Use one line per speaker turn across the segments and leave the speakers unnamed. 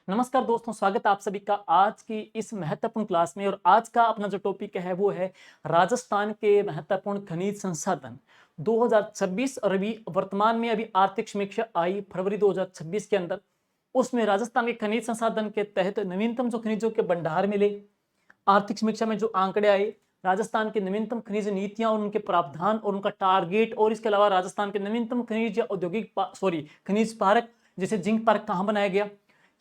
नमस्कार दोस्तों, स्वागत है आप सभी का आज की इस महत्वपूर्ण क्लास में। और आज का अपना जो टॉपिक है वो है राजस्थान के महत्वपूर्ण खनिज संसाधन 2026। और अभी वर्तमान में अभी आर्थिक समीक्षा आई फरवरी 2026 के अंदर। उसमें राजस्थान के खनिज संसाधन के तहत नवीनतम जो खनिजों के भंडार मिले, आर्थिक समीक्षा में जो आंकड़े आए, राजस्थान की नवीनतम खनिज नीतियां और उनके प्रावधान और उनका टारगेट, और इसके अलावा राजस्थान के नवीनतम खनिज या औद्योगिक खनिज पार्क जैसे जिंक पार्क कहाँ बनाया गया।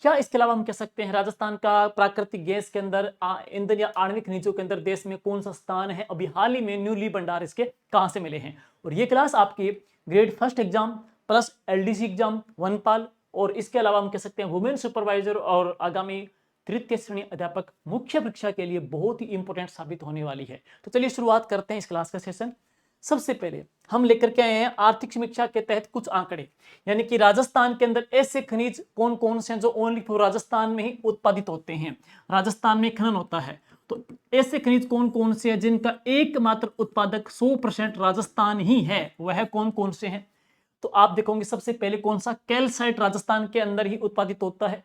क्या इसके अलावा हम कह सकते हैं राजस्थान का प्राकृतिक गैस के अंदर, ईंधन या आणविक खनिजों के अंदर देश में कौन सा स्थान है, अभी हाल ही में न्यूली भंडार इसके कहां से मिले हैं। और ये क्लास आपकी grade first exam plus LDC exam वनपाल, और इसके अलावा हम कह सकते हैं वुमेन सुपरवाइजर और आगामी तृतीय श्रेणी अध्यापक मुख्य परीक्षा के लिए बहुत ही इंपॉर्टेंट साबित होने वाली है। तो चलिए शुरुआत करते हैं इस क्लास का सेशन। सबसे पहले हम लेकर के आए हैं आर्थिक समीक्षा के तहत कुछ आंकड़े, यानी कि राजस्थान के अंदर ऐसे खनिज कौन कौन से हैं जो ओनली फॉर राजस्थान में ही उत्पादित होते हैं, राजस्थान में खनन होता है। तो ऐसे खनिज कौन कौन से हैं जिनका एकमात्र उत्पादक 100% राजस्थान ही है, वह कौन कौन से हैं। तो आप देखोगे सबसे पहले कौन सा, कैल्साइट राजस्थान के अंदर ही उत्पादित होता है।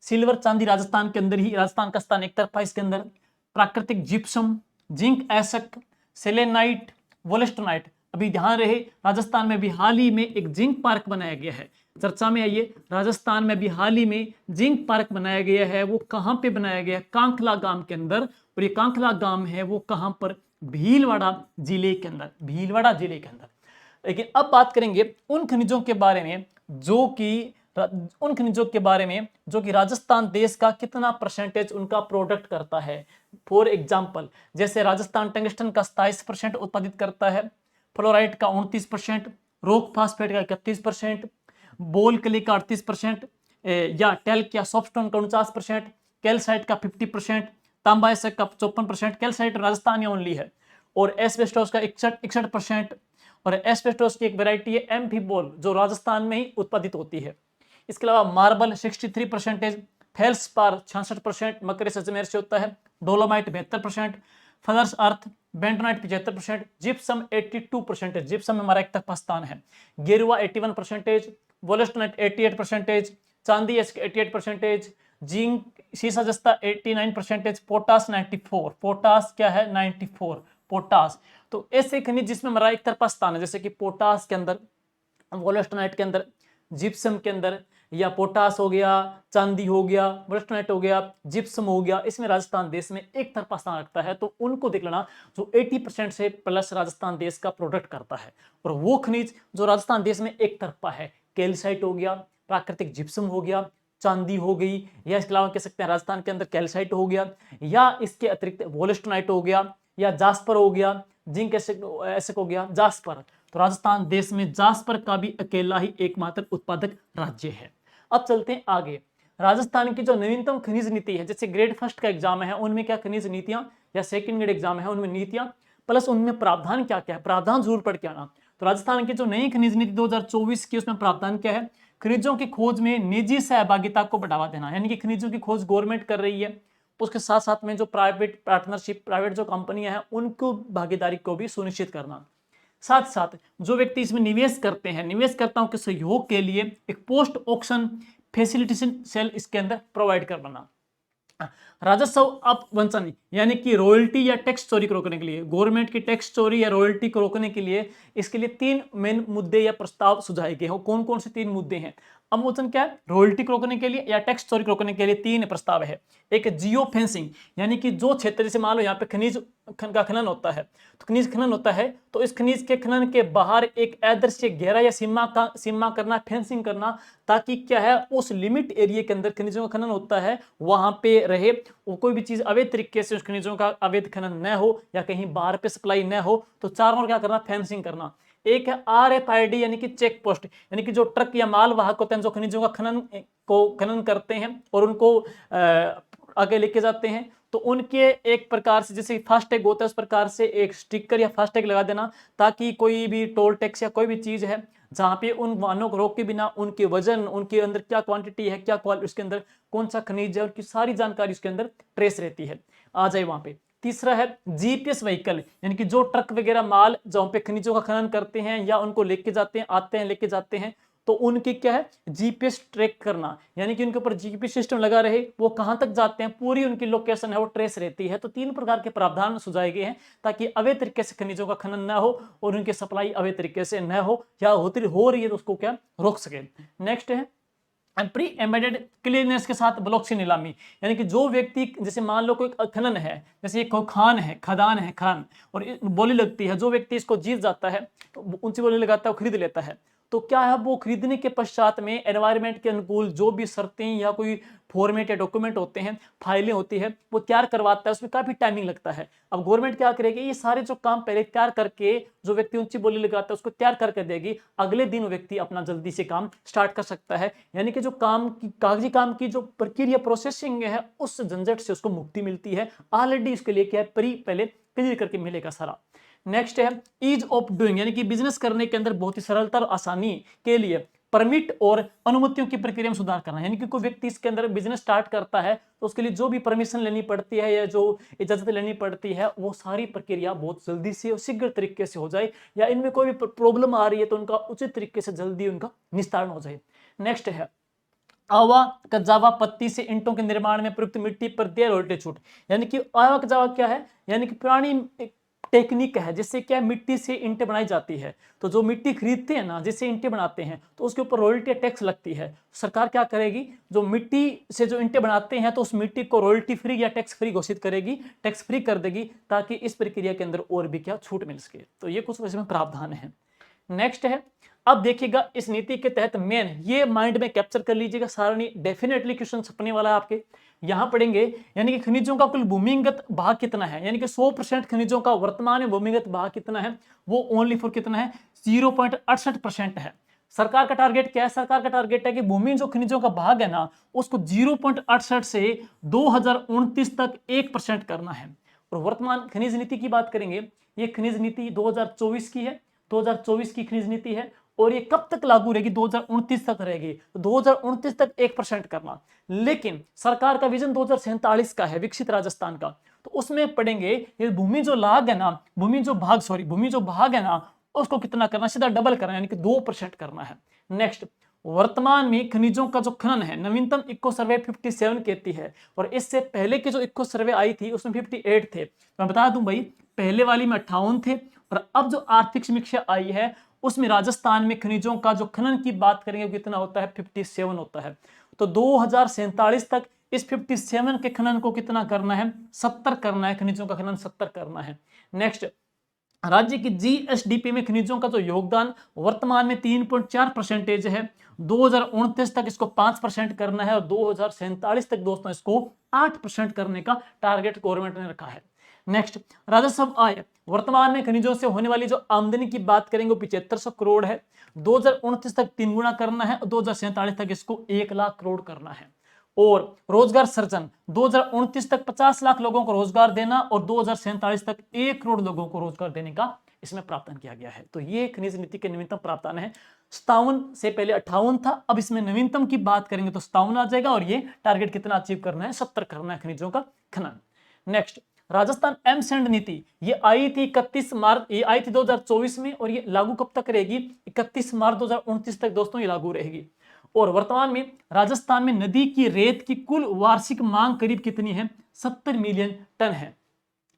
सिल्वर चांदी राजस्थान के अंदर ही, राजस्थान का स्थान एक तरफा इसके अंदर। प्राकृतिक जिप्सम, जिंक एशक, सेलेनाइट, वोलेस्टोनाइट। अभी ध्यान रहे राजस्थान में भी हाल ही में एक जिंक पार्क बनाया गया है, चर्चा में आइए। राजस्थान में भी हाल ही में जिंक पार्क बनाया गया है, वो कहां पे बनाया गया है, कांखला गांव के अंदर। और ये कांखला गांव है वो कहां पर, भीलवाड़ा जिले के अंदर, भीलवाड़ा जिले के अंदर। लेकिन अब बात करेंगे उन खनिजों के बारे में जो कि राजस्थान देश का कितना परसेंटेज उनका प्रोडक्ट करता है। फॉर एग्जाम्पल, जैसे राजस्थान टंगस्टन का 27% उत्पादित करता है, फ्लोराइड का 29%, रॉक फास्फेट का 31%, बोल क्ले का 38%, या टेल्क या सॉफ्टस्टोन का 49%, कैल्साइट का 50%, तांबा एशक का 54%। कैल्साइट राजस्थान ओनली है। और एस्बेस्टोस का 61%। और एस्बेस्टोस की एक वैरायटी है एम्फीबोल जो राजस्थान में ही उत्पादित होती है। इसके अलावा मार्बल 63%, फेल्सपार 66%, मकर सजमेर से होता है, डोलोमाइट 72%, फदर्स अर्थ बेंटोनाइट 75%, जिप्सम 82%, जिप्सम में हमारा एक तरफा स्थान है, गेरुआ 81%, वोलेस्टोनाइट 88%, चांदी 88%, जिंक सीसा जस्ता 89%, पोटास 94, पोटास क्या है 94 पोटास। तो ऐसे खनिज जिसमें हमारा एक तरफा स्थान है, जैसे कि पोटास के अंदर, वोलेस्टोनाइट के अंदर, जिप्सम के अंदर, या पोटास हो गया, चांदी हो गया, वोलेस्टोनाइट हो गया, जिप्सम हो गया, इसमें राजस्थान देश में एक तरफा स्थान रखता है। तो उनको देख लेना जो 80% से प्लस राजस्थान देश का प्रोडक्ट करता है। और वो खनिज जो राजस्थान देश में एक तरफा है, कैल्साइट हो गया, प्राकृतिक जिप्सम हो गया, चांदी हो गई, या इसके अलावा कह सकते हैं राजस्थान के अंदर कैल्साइट हो गया, या इसके अतिरिक्त वोलेस्टोनाइट हो गया, या जास्पर हो गया, जिंक एसिक हो गया, जास्पर। तो राजस्थान देश में जास्पर का भी अकेला ही एकमात्र उत्पादक राज्य है। अब चलते हैं आगे। राजस्थान की जो नवीनतम खनिज नीति है, जैसे ग्रेड फर्स्ट का एग्जाम है उनमें क्या खनिज नीतियां, या सेकंड ग्रेड एग्जाम है उनमें नीतियां प्लस उनमें प्रावधान क्या क्या है, प्रावधान जरूर पढ़ के आना। तो राजस्थान की जो नई खनिज नीति 2024 की, उसमें प्रावधान क्या है, खनिजों की खोज में निजी सहभागिता को बढ़ावा देना, यानी कि खनिजों की खोज गवर्नमेंट कर रही है, उसके साथ साथ में जो प्राइवेट पार्टनरशिप, प्राइवेट जो कंपनियां हैं उनको भागीदारी को भी सुनिश्चित करना। साथ साथ जो व्यक्ति इसमें निवेश करते हैं, निवेशकर्ताओं के सहयोग के लिए एक पोस्ट ऑक्शन फैसिलिटेशन सेल इसके अंदर प्रोवाइड करवाना। राजस्व अपवंचन यानी कि रॉयल्टी या टैक्स चोरी को रोकने के लिए, गवर्नमेंट की टैक्स चोरी या रॉयल्टी को रोकने के लिए इसके लिए 3 मेन मुद्दे या प्रस्ताव सुझाए गए हैं। कौन कौन से 3 मुद्दे हैं? अपवंचन क्या है, रॉयल्टी को रोकने के लिए या टैक्स चोरी को रोकने के लिए 3 प्रस्ताव है। एक जियो फेंसिंग, यानी कि जो क्षेत्र, जैसे मान लो यहाँ पे खनिज का खनन होता है, तो खनिज खनन होता है तो इस खनिज के खनन के बाहर एक आदर्श घेरा या सीमा करना, फेंसिंग करना, ताकि क्या है उस लिमिट एरिया के अंदर खनिजों का खनन होता है वहां पे रहे, वो कोई भी चीज अवैध तरीके से उस खनिजों का अवैध खनन न हो या कहीं बाहर पे सप्लाई न हो। तो चारों ओर क्या करना, फेंसिंग करना। एक है RFID यानी कि चेक पोस्ट, यानी कि जो ट्रक या माल वाहक होते हैं जो खनिजों का खनन करते हैं और उनको आगे लेके जाते हैं, तो उनके एक प्रकार से जैसे फास्टैग होता है उस प्रकार से एक स्टिकर या फास्टैग लगा देना, ताकि कोई भी टोल टैक्स या कोई भी चीज है जहां पे उन वाहनों को रोके बिना उनके वजन, उनके अंदर क्या क्वांटिटी है, क्या उसके अंदर कौन सा खनिज है, उनकी सारी जानकारी उसके अंदर ट्रेस रहती है, आ जाए वहां पे। तीसरा है GPS व्हीकल, यानी कि जो ट्रक वगैरह माल जहां पे खनिजों का खनन करते हैं या उनको लेके जाते हैं, आते हैं लेके जाते हैं, तो उनकी क्या है, जीपीएस ट्रैक करना, यानी कि उनके ऊपर जीपीएस सिस्टम लगा रहे, वो कहां तक जाते हैं, पूरी उनकी लोकेशन है वो ट्रेस रहती है। तो 3 प्रकार के प्रावधान सुझाए गए हैं ताकि अवैध तरीके से खनिजों का खनन ना हो और उनकी सप्लाई अवैध तरीके से न हो, या हो रही है तो उसको क्या रोक सके। नेक्स्ट है प्री एम्बेडेड क्लियरेंस के साथ ब्लॉक की नीलामी, यानी कि जो व्यक्ति, जैसे मान लो कोई खनन है, जैसे ये कोई खदान है खान, और बोली लगती है, जो व्यक्ति इसको जीत जाता है तो ऊंची बोली लगाता है, वो खरीद लेता है, तो क्या है, वो खरीदने के पश्चात में एनवायरमेंट के अनुकूल जो भी शर्तें या कोई फॉर्मेट या डॉक्यूमेंट होते हैं, फाइलें होती है, वो तैयार करवाता है, उसमें काफी टाइमिंग लगता है। अब गवर्नमेंट क्या करेगी, ये सारे जो काम पहले तैयार करके जो व्यक्ति ऊंची बोली लगाता है उसको तैयार करके देगी, अगले दिन वो व्यक्ति अपना जल्दी से काम स्टार्ट कर सकता है, यानी कि जो काम की कागजी काम की जो प्रक्रिया प्रोसेसिंग है उस झंझट से उसको मुक्ति मिलती है। ऑलरेडी उसके लिए क्या है, पहले क्लियर करके मिलेगा सारा। नेक्स्ट है ईज ऑफ डूइंग, यानी कि बिजनेस करने के अंदर बहुत ही सरलता और आसानी के लिए परमिट और अनुमतियों की प्रक्रिया में सुधार करना, यानी कि कोई व्यक्ति इसके अंदर बिजनेस स्टार्ट करता है तो उसके लिए जो भी परमिशन लेनी पड़ती है या जो इजाजत लेनी पड़ती है, वो सारी प्रक्रिया बहुत जल्दी से और शीघ्र तरीके से हो जाए, या इनमें कोई भी प्रॉब्लम आ रही है तो उनका उचित तरीके से जल्दी उनका निस्तारण हो जाए। नेक्स्ट है आवा कजावा पत्ती से ईंटों के निर्माण में प्रयुक्त मिट्टी पर दे रॉयल्टी छूट, यानी कि आवा कजावा क्या है, यानी कि पुरानी टेक्निक है जिससे क्या मिट्टी से ईंटें बनाई जाती है, तो जो मिट्टी खरीदते हैं ना, जिससे ईंटें बनाते हैं, तो उसके ऊपर रॉयल्टी टैक्स लगती है। सरकार क्या करेगी, जो मिट्टी से जो ईंटें बनाते हैं तो उस मिट्टी को रॉयल्टी फ्री या टैक्स फ्री घोषित करेगी, टैक्स फ्री कर देगी, ताकि इस प्रक्रिया के अंदर और भी क्या छूट मिल सके। तो ये कुछ इसमें प्रावधान है। नेक्स्ट है, अब देखिएगा इस नीति के तहत मेन, ये माइंड में कैप्चर कर लीजिएगा, सारणी डेफिनेटली क्वेश्चन छपने वाला है आपके, यहां पढ़ेंगे, यानी कि खनिजों का कुल भूमिगत भाग कितना है, यानी कि 100% खनिजों का वर्तमान में भूमिगत भाग कितना है, वो ओनली फॉर कितना है, 0.68% है। सरकार का टारगेट क्या है, सरकार का टारगेट है कि भूमि जो खनिजों का भाग है ना, उसको 0.68 से 2029 तक 1% करना है। और वर्तमान खनिज नीति की बात करेंगे, ये खनिज नीति 2024 की है, 2024 की खनिज नीति है, और ये कब तक लागू रहेगी, 2029 तक रहेगी, तो 2029 तक 1% करना। लेकिन सरकार का विजन 2047 का है, विकसित राजस्थान का, तो उसमें पढ़ेंगे ये भूमि जो लाग है ना, भूमि जो भाग है ना, उसको कितना करना, सीधा डबल करना, यानी कि 2% करना है। नेक्स्ट, वर्तमान में खनिजों का जो खनन है, नवीनतम इको सर्वे 57 कहती है, और इससे पहले की जो इको सर्वे आई थी उसमें 58 थे। तो मैं बता दूं भाई, पहले वाली में 58 थे, और अब जो आर्थिक समीक्षा आई है उसमें राजस्थान में खनिजों का जो खनन की बात करेंगे कितना होता है, 57 होता है। तो 2047 तक इस 57 के खनन को कितना करना है, 70 करना है, खनिजों का खनन 70 करना है। नेक्स्ट, राज्य की जीएसडीपी में खनिजों का जो योगदान वर्तमान में 3.4% है, 2029 तक इसको 5% करना है, और 2047 तक दोस्तों इसको 8% करने का टारगेट गवर्नमेंट ने रखा है। नेक्स्ट, राजस्व आय, वर्तमान में खनिजों से होने वाली जो आमदनी की बात करेंगे वो 7500 करोड़ है, 2029 तक 3 गुना करना है, और 2047 तक इसको 1 लाख करोड़ करना है। और रोजगार सृजन 2029 तक 50 लाख लोगों को रोजगार देना, और 2047 तक 1 करोड़ लोगों को रोजगार देने का इसमें प्रावधान किया गया है। तो ये खनिज नीति के नवीनतम प्रावधान है। 57 से पहले 58 था, अब इसमें नवीनतम की बात करेंगे तो 57 आ जाएगा, और ये टारगेट कितना अचीव करना है, 70 करना है खनिजों का खनन। नेक्स्ट, राजस्थान एमसेंड नीति, ये आई थी 31 मार्च, ये आई थी 2024 में, और ये लागू कब तक रहेगी, 31 मार्च 2029 तक दोस्तों ये लागू रहेगी। और वर्तमान में राजस्थान में नदी की रेत की कुल वार्षिक मांग करीब कितनी है, 70 मिलियन टन है।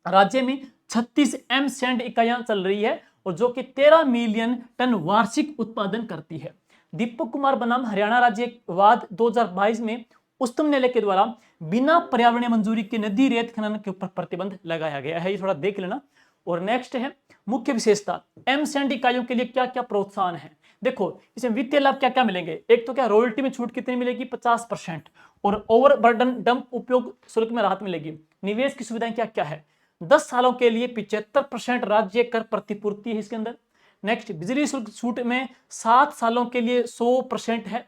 राज्य में 36 एम सैंड इकाइयां चल रही है, और जो कि 13 मिलियन टन वार्षिक उत्पादन करती है। दीपक कुमार बनाम हरियाणा राज्य वाद 2022 में उच्चतम न्यायालय के द्वारा बिना पर्यावरणीय मंजूरी के नदी रेत खनन के ऊपर प्रतिबंध लगाया गया है, ये थोड़ा देख लेना। और नेक्स्ट है मुख्य विशेषता, एम सैंड इकाइयों के लिए क्या क्या प्रोत्साहन है। देखो इसमें वित्तीय लाभ क्या क्या मिलेंगे, एक तो क्या रॉयल्टी में छूट कितनी मिलेगी, 50%, और ओवरबर्डन डंप उपयोग शुल्क में राहत मिलेगी। निवेश की सुविधाएं क्या क्या है, 10 सालों के लिए 75% राज्य कर प्रतिपूर्ति है इसके अंदर। नेक्स्ट, बिजली शुल्क छूट में 7 सालों के लिए 100% है।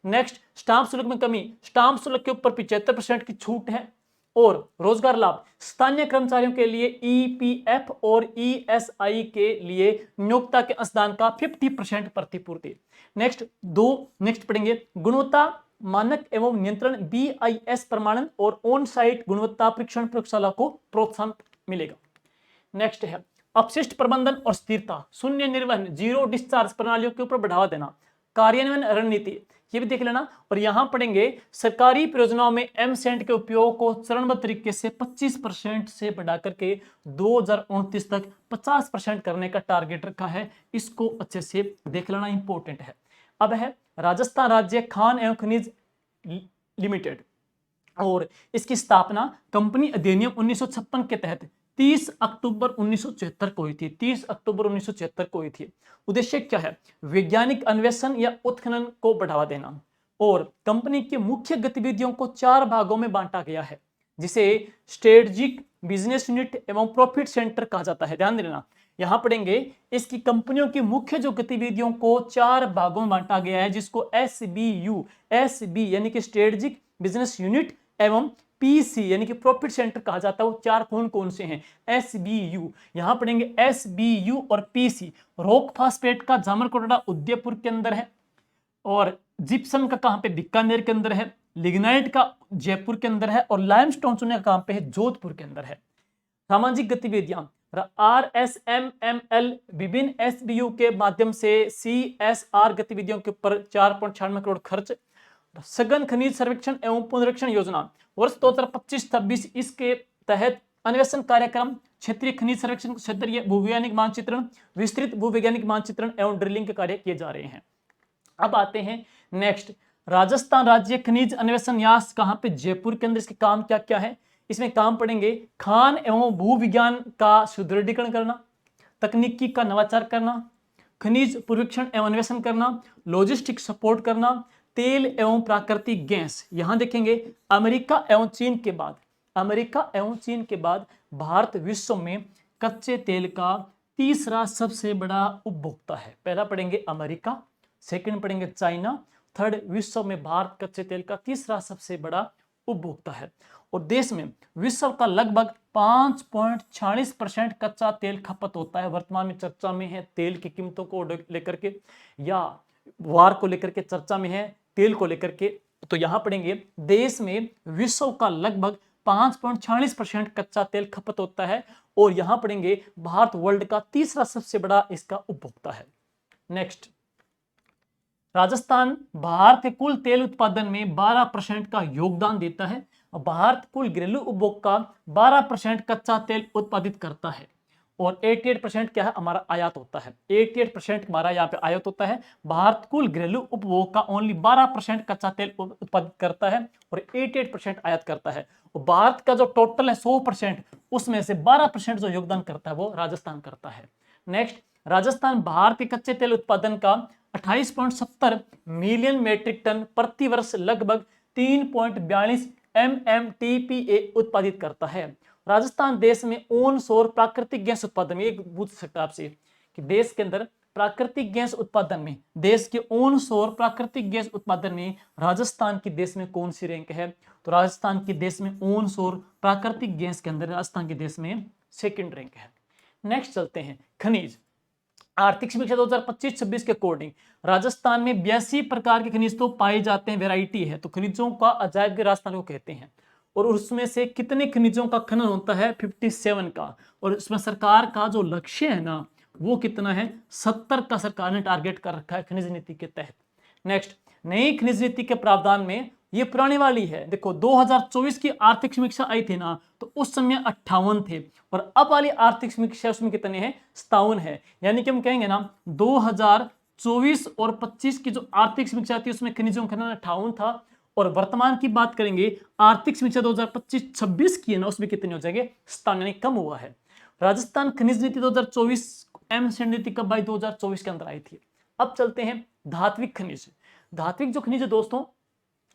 नेक्स्ट, स्टाम्प शुल्क में कमी, स्टाम्प शुल्क के ऊपर 75% की छूट है। और रोजगार लाभ, स्थानीय कर्मचारियों के लिए ईपीएफ और ईएसआई के लिए नियोक्ता के अंशदान का 50% प्रतिपूर्ति। नेक्स्ट पढ़ेंगे गुणवत्ता मानक एवं नियंत्रण बीआईएस प्रमाणन और ऑन साइट गुणवत्ता परीक्षण प्रयोगशाला को प्रोत्साहन मिलेगा। नेक्स्ट है अपशिष्ट प्रबंधन और स्थिरता, शून्य निर्वहन जीरो डिस्चार्ज प्रणालियों के ऊपर बढ़ावा देना, कार्यान्वयन रणनीति, ये भी देख लेना। और यहां पढ़ेंगे सरकारी परियोजनाओं में एमसेंट के उपयोग को चरणबद्ध तरीके से 25% से बढ़ा करके 2029 तक 50% करने का टारगेट रखा है। इसको अच्छे से देख लेना, इंपॉर्टेंट है। अब है राजस्थान राज्य खान एवं खनिज लिमिटेड, और इसकी स्थापना कंपनी अधिनियम 1956 के तहत 30 अक्टूबर 1976 को हुई थी। 30 अक्टूबर 1976 को हुई थी। उद्देश्य क्या है? वैज्ञानिक अन्वेषण या उत्खनन को बढ़ावा देना। और कंपनी की मुख्य गतिविधियों को 4 भागों में बांटा गया है, जिसे स्ट्रेटेजिक, बिजनेस यूनिट एवं प्रॉफिट सेंटर कहा जाता है। ध्यान देना, यहां पढ़ेंगे इसकी कंपनियों की मुख्य जो गतिविधियों को 4 भागों में बांटा गया है, जिसको SB यानी कि स्ट्रेटेजिक, बिजनेस यूनिट एवं PC यानी कि प्रॉफिट सेंटर कहा जाता है। वो 4 कौन कौन से हैं? SBU, यहां पढ़ेंगे SBU और PC। रॉक फास्फेट का जामरकोटड़ा उदयपुर के अंदर है, और जिप्सम का कहां पे? बीकानेर के अंदर है। लिग्नाइट का जयपुर के अंदर है, और लाइमस्टोन चूना कहां पे है? जोधपुर के अंदर है। सामाजिक गतिविधियां RSMML विभिन्न SBU के माध्यम से CSR गतिविधियों के ऊपर 4.96 करोड़ खर्च। सघन खनिज सर्वेक्षण एवं पुनरीक्षण योजना वर्ष 2025-26, इसके तहत अन्वेषण कार्यक्रम, क्षेत्रीय खनिज सर्वेक्षण, क्षेत्रीय भूवैज्ञानिक मानचित्रण, विस्तृत भूवैज्ञानिक मानचित्रण एवं ड्रिलिंग के कार्य किए जा रहे हैं। अब आते हैं नेक्स्ट, राजस्थान राज्य खनिज अन्वेषण न्यास कहां पे? जयपुर के अंदर। इसके काम क्या क्या है? इसमें काम पढ़ेंगे खान एवं भूविज्ञान का सुदृढ़ीकरण करना, तकनीकी का नवाचार करना, खनिज पूर्वेक्षण एवं अन्वेषण करना, लॉजिस्टिक सपोर्ट करना, तेल एवं प्राकृतिक गैस। यहां देखेंगे अमेरिका एवं चीन के बाद भारत विश्व में कच्चे तेल का तीसरा सबसे बड़ा उपभोक्ता है। पहला पढ़ेंगे अमेरिका, सेकंड पढ़ेंगे चाइना, थर्ड विश्व में भारत कच्चे तेल का तीसरा सबसे बड़ा उपभोक्ता है। और देश में विश्व का लगभग 5.46% कच्चा तेल खपत होता है। वर्तमान में चर्चा में है तेल की कीमतों को लेकर के, या वार को लेकर के चर्चा में है, तेल को लेकर के। तो यहां पढ़ेंगे देश में विश्व का लगभग 5.46% कच्चा तेल खपत होता है, और यहां पढ़ेंगे भारत वर्ल्ड का तीसरा सबसे बड़ा इसका उपभोक्ता है। नेक्स्ट, राजस्थान भारत के कुल तेल उत्पादन में 12% का योगदान देता है। भारत कुल घरेलू उपभोग का 12% कच्चा तेल उत्पादित करता है, और 88% क्या है? हमारा आयात होता है। 88% हमारा यहाँ पे आयात होता है। भारत कुल घरेलू उपभोग का ओनली 12% कच्चा तेल उत्पादित करता है, और 88% आयात करता है। और भारत का जो टोटल है 100%, उसमें से 12% जो योगदान करता है वो राजस्थान करता है। नेक्स्ट, राजस्थान भारत के कच्चे तेल उत्पादन का 28.70 मिलियन मेट्रिक टन प्रति वर्ष लगभग 3.42 MMTPA उत्पादित करता है। राजस्थान देश में ओन सोर प्राकृतिक गैस उत्पादन में, एक पूछ सकता है आपसे कि देश के अंदर प्राकृतिक गैस उत्पादन में, देश के ओन सोर प्राकृतिक गैस उत्पादन में राजस्थान की देश में कौन सी रैंक है? तो राजस्थान की देश में ओन सोर प्राकृतिक गैस के अंदर राजस्थान के देश में सेकंड रैंक है। नेक्स्ट चलते हैं खनिज। आर्थिक समीक्षा 2025-26 के अकॉर्डिंग राजस्थान में 82 प्रकार के खनिज तो पाए जाते हैं, वैरायटी है। तो खनिजों का अजायब घर राजस्थान को कहते हैं। और उसमें से कितने खनिजों का खनन होता है? 57 का। और इसमें सरकार का जो लक्ष्य है ना, वो कितना है? 70 का सरकार ने टारगेट कर रखा है खनिज नीति के तहत। नेक्स्ट, नई खनिज नीति के प्रावधान में, ये पुरानी वाली है, देखो 2024 की आर्थिक समीक्षा आई थी ना, तो उस समय 58 थे, और अब वाली आर्थिक समीक्षा उसमें कितने हैं? 57 है। यानी कि हम कहेंगे ना 2024 और 25 की जो आर्थिक समीक्षा थी उसमें खनिजों का खनन 58 था, और वर्तमान की बात करेंगे आर्थिक समीक्षा 2025-26 की है ना, उसमें कितने हो जाएंगे? 57, यानी कम हुआ है। राजस्थान खनिज नीति 2024 एमसेंट नीति कब आई? 2024 के अंदर आई थी। अब चलते हैं धात्विक खनिज। धात्विक जो खनिज है दोस्तों,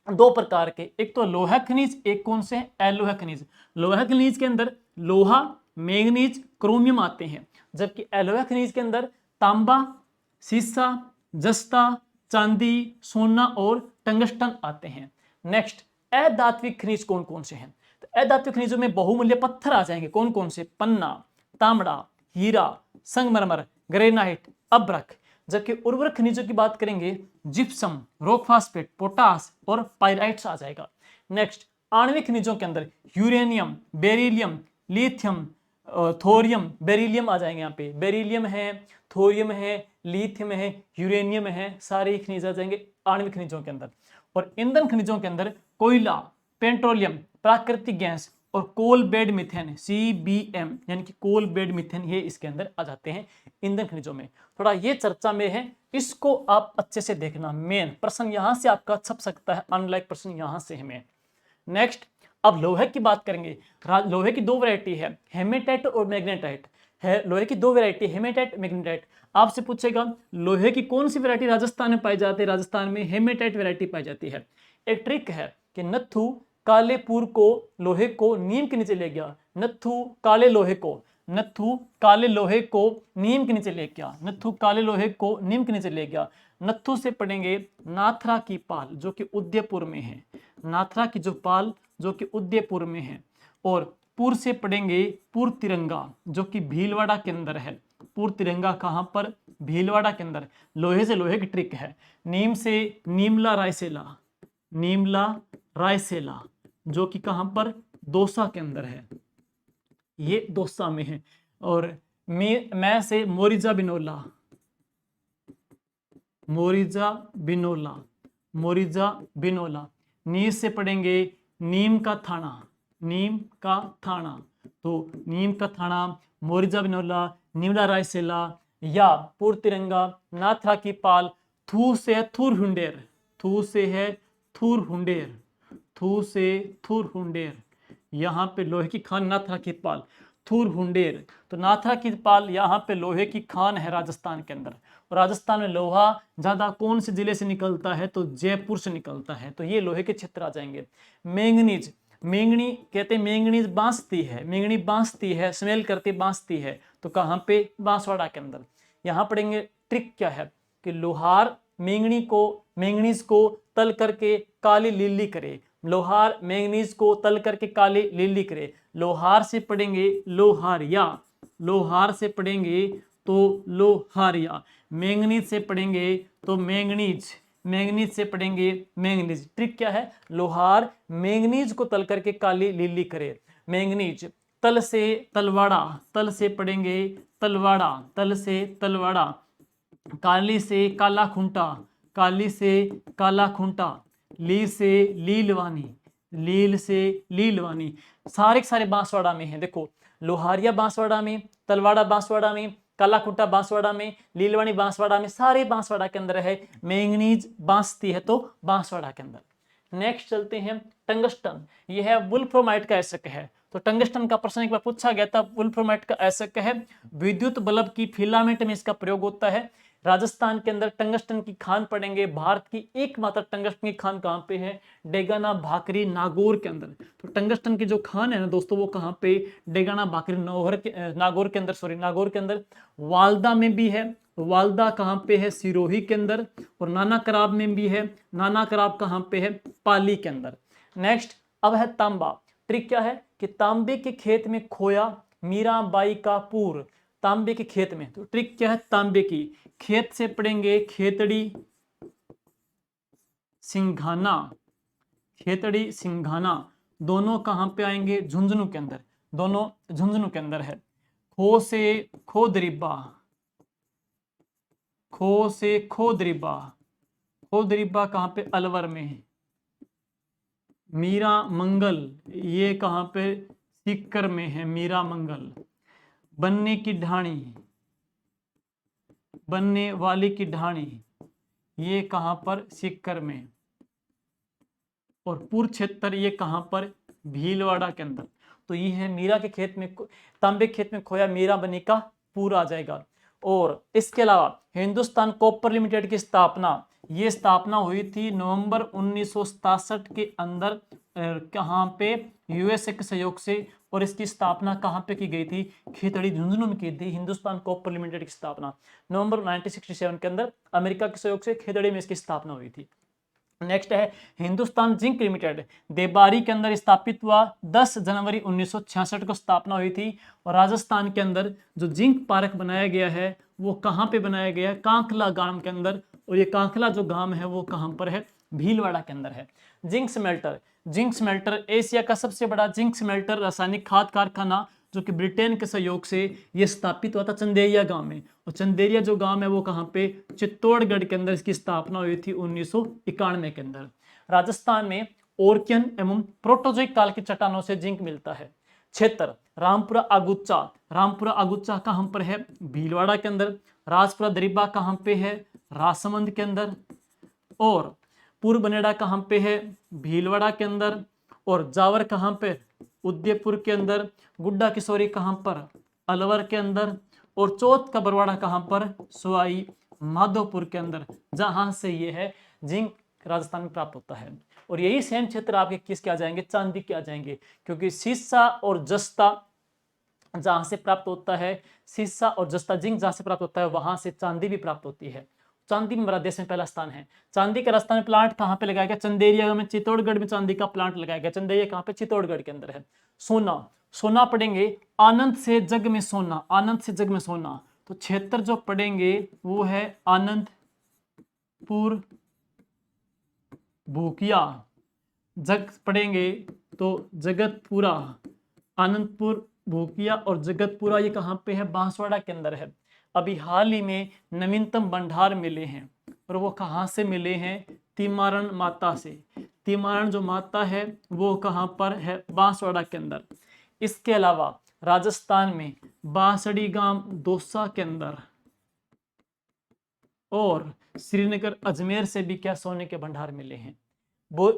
2 प्रकार के, एक तो लोहा खनिज, एक कौन से? अलोहा खनिज। लोहा खनिज के अंदर लोहा, मैंगनीज, क्रोमियम आते हैं, जबकि अलोहा खनिज के अंदर तांबा, सीसा, जस्ता, चांदी, सोना और टंगस्टन आते हैं। नेक्स्ट, अधात्विक खनिज कौन कौन से हैं? तो अधात्विक खनिजों में बहुमूल्य पत्थर आ जाएंगे। कौन कौन से? पन्ना, तांबड़ा, हीरा, संगमरमर, ग्रेनाइट, अभ्रक। जबकि उर्वरक खनिजों की बात करेंगे जिप्सम, रॉक फास्फेट, पोटास और पाइराइट्स आ जाएगा। नेक्स्ट, आणविक खनिजों के अंदर uranium, beryllium, lithium, thorium, beryllium आ जाएंगे। यहाँ पे बेरिलियम है, थोरियम है, लिथियम है, यूरेनियम है, सारे खनिज आ जाएंगे आणविक खनिजों के अंदर। और ईंधन खनिजों के अंदर कोयला, पेट्रोलियम, प्राकृतिक गैस और कोल बेड मिथेन CBM यानी कि कोल बेड मिथेन, ये इसके अंदर आ जाते हैं ईंधन खनिजों में। थोड़ा ये चर्चा में है, इसको आप अच्छे से देखना। मेन प्रश्न यहां से आपका छप सकता है, अनलाइक प्रश्न यहां से है मेन। नेक्स्ट, अब लोहे की बात करेंगे। लोहे की दो वैरायटी है, हेमेटाइट और मैग्नेटाइट है। लोहे की दो वैरायटी, हेमेटाइट, मैग्नेटाइट। आपसे पूछेगा लोहे की कौन सी वैरायटी राजस्थान में पाई जाती है? राजस्थान में हेमेटाइट वैरायटी पाई जाती है। एक ट्रिक है कि नत्थु कालेपुर को लोहे को नीम के नीचे ले गया, नत्थु काले लोहे को, नत्थु काले लोहे को नीम के नीचे ले गया, नत्थु काले लोहे को नीम के नीचे ले गया। नत्थु से पढ़ेंगे नाथरा की पाल जो कि उदयपुर में है, नाथरा की जो पाल जो कि उदयपुर में है। और पुर से पढ़ेंगे पुर तिरंगा जो कि भीलवाड़ा के अंदर है। पुर तिरंगा कहां पर? भीलवाड़ा के अंदर। लोहे से लोहे की ट्रिक है। नीम से नीमला रायसेला, नीमला रायसेला जो कि कहां पर? दौसा के अंदर है, ये दौसा में है। और मैं से मोरिजा बिनोला, मोरिजा बिनोला, मोरिजा बिनोला। नीर से पढ़ेंगे नीम का थाना, नीम का थाना। तो नीम का थाना, मोरिजा बिनोला, नीमला रायसेला या पुर तिरंगा, नाथरा की पाल। थू से है थूर हुंडेर, थू से है थूर हुंडेर, थू से थूर हुंडेर। यहाँ पे लोहे की खान नाथरा की पाल, थूर हुंडेर। तो नाथरा की पाल यहाँ पे लोहे की खान है राजस्थान के अंदर। और राजस्थान में लोहा ज्यादा कौन से जिले से निकलता है? तो जयपुर से निकलता है। तो ये लोहे के क्षेत्र आ जाएंगे। मैंगनीज, मैंगनी कहते हैं मैंगनीज बांसती है, मैंगनी बांसती है, स्मेल करती बांसती है। तो कहाँ पे? बांसवाड़ा के अंदर। यहाँ पढ़ेंगे ट्रिक क्या है कि लोहार मैंगनी को, मैंगनीज को तल करके काली लिल्ली करे, लोहार मैंगनीज को तल करके काली लिल्ली करे। लोहार से पढ़ेंगे लोहारिया, लोहार से पढ़ेंगे तो लोहारिया। मैंगनीज से पढ़ेंगे तो मैंगनीज, मैंगनीज से पढ़ेंगे मैंगनीज। ट्रिक क्या है? लोहार मैंगनीज को तल करके काली लिल्ली करे। मैंगनीज। तल से तलवाड़ा, तल से पढ़ेंगे तलवाड़ा, तल से तलवाड़ा। काली से काला खूंटा, काली से काला खूंटा। ली से लीलवानी, लील से लीलवानी। सारे के सारे बांसवाड़ा में है। देखो लोहारिया बांसवाड़ा में, तलवाड़ा बांसवाड़ा में, काला खूंटा बांसवाड़ा में, लीलवानी बांसवाड़ा में, सारे बांसवाड़ा के अंदर है। मैंगनीज बांसती है तो बांसवाड़ा के अंदर। नेक्स्ट चलते हैं टंगस्टन, यह है वुल्फ्रोमाइट का ऐसक है। तो टंगस्टन का प्रश्न एक बार पूछा गया था, वुल्फ्रोमाइट का ऐसक है। विद्युत बल्ब की फिलामेंट में इसका प्रयोग होता है। राजस्थान के अंदर टंगस्टन की खान पड़ेंगे। भारत की एकमात्र टंगस्टन की खान कहाँ पे है? डेगाना भाकरी नागौर के अंदर। तो टंगस्टन की जो खान है ना दोस्तों, वो कहाँ पे? डेगाना भाकरी नागौर के अंदर, सॉरी नागौर के अंदर। वालदा में भी है, वालदा कहाँ पे है? सिरोही के अंदर। और नाना कराब में भी है, नाना कराब कहाँ पे है? पाली के अंदर। नेक्स्ट अब है तांबा। ट्रिक क्या है कि तांबे के खेत में खोया मीराबाई का पूर, तांबे के खेत में। तो ट्रिक क्या है? तांबे की। खेत से पढ़ेंगे खेतड़ी सिंघाना, खेतड़ी सिंघाना। दोनों कहां पे आएंगे? झुंझुनू के अंदर, दोनों झुंझुनू के अंदर है। खो से खोदरीबा, खो से खोदरीबा, खोदरीबा कहां पे? अलवर में है। मीरा मंगल, ये कहां पे? सीकर में है, मीरा मंगल। बनने की ढाणी, बनने वाली की ढाणी, ये कहां पर? सीकर में। और पूर्व क्षेत्र ये कहां पर? भीलवाड़ा के अंदर। तो ये है मीरा के खेत में, तांबे के खेत में खोया मीरा बनी का पूरा आ जाएगा। और इसके अलावा हिंदुस्तान कॉपर लिमिटेड की स्थापना, ये स्थापना हुई थी नवंबर 1967 के अंदर। कहां पे? यूएसए के सहयोग से। और इसकी स्थापना कहां पे की गई थी? खेतड़ी झुंझुनू में की थी हिंदुस्तान कॉपर लिमिटेड की स्थापना नवंबर 1967 के अंदर। अमेरिका के सहयोग से खेतड़ी में इसकी स्थापना हुई थी। नेक्स्ट है हिंदुस्तान जिंक लिमिटेड, देबारी के अंदर स्थापित हुआ। 10 जनवरी 1966 को स्थापना हुई थी। और राजस्थान के अंदर जो जिंक पार्क बनाया गया है वो कहाँ पे बनाया गया है? कांकला गांव के अंदर। और ये कांकला जो गांव है वो कहाँ पर है? भीलवाड़ा के अंदर है। Zinc smelter, zinc smelter Asia का सबसे बड़ा जिंक स्मेल्टर रासायनिक खाद कारखाना जो कि ब्रिटेन के सहयोग से ये स्थापित हुआ था चंदेरिया गांव में। और चंदेरिया जो गांव है वो कहाँ पे, चित्तौड़गढ़ के अंदर इसकी स्थापना हुई थी 1991 के अंदर। राजस्थान में ओर्कियन एवं प्रोटोजोइक काल की चट्टानों से जिंक मिलता है। क्षेत्र रामपुरा आगुच्चा, रामपुरा आगुच्चा कहाँ पर है, भीलवाड़ा के अंदर। राजपुरा दरिबा कहाँ पे है, राजसमंद के अंदर। और पूर्व बनेड़ा कहाँ पे है, भीलवाड़ा के अंदर। और जावर कहाँ पे, उदयपुर के अंदर। गुड्डा किशोरी कहाँ पर, अलवर के अंदर। और चौथ का बरवाड़ा कहाँ पर, सवाई माधोपुर के अंदर, जहां से ये है जिंक राजस्थान में प्राप्त होता है। और यही सेम क्षेत्र आपके किसके आ जाएंगे, चांदी के आ जाएंगे, क्योंकि सीसा और जस्ता जहां से प्राप्त होता है, सीसा और जस्ता जिंक जहां से प्राप्त होता है, वहां से चांदी भी प्राप्त होती है। चांदी में हमारा देश में पहला स्थान है। चांदी का राजस्थान में प्लांट कहाँ पे लगाया गया, चंदेरिया में, चित्तौड़गढ़ में चांदी का प्लांट लगाया गया। चंदेरिया कहाँ पे, चित्तौड़गढ़ के अंदर है। सोना, सोना पढ़ेंगे आनंद से जग में सोना, आनंद से जग में सोना। तो क्षेत्र जो पढ़ेंगे वो है आनंदपुर भूकिया। जग पढ़ेंगे तो जगतपुरा, आनंदपुर भूकिया और जगतपुरा, ये कहाँ पे है, बांसवाड़ा के अंदर है। अभी हाल ही में नवीनतम भंडार मिले हैं, और वो कहाँ से मिले हैं, तिमारण माता से। तिमारण जो माता है वो कहाँ पर है, बांसवाड़ा के अंदर। इसके अलावा राजस्थान में बांसड़ी गांव दौसा के अंदर और श्रीनगर अजमेर से भी क्या सोने के भंडार मिले हैं।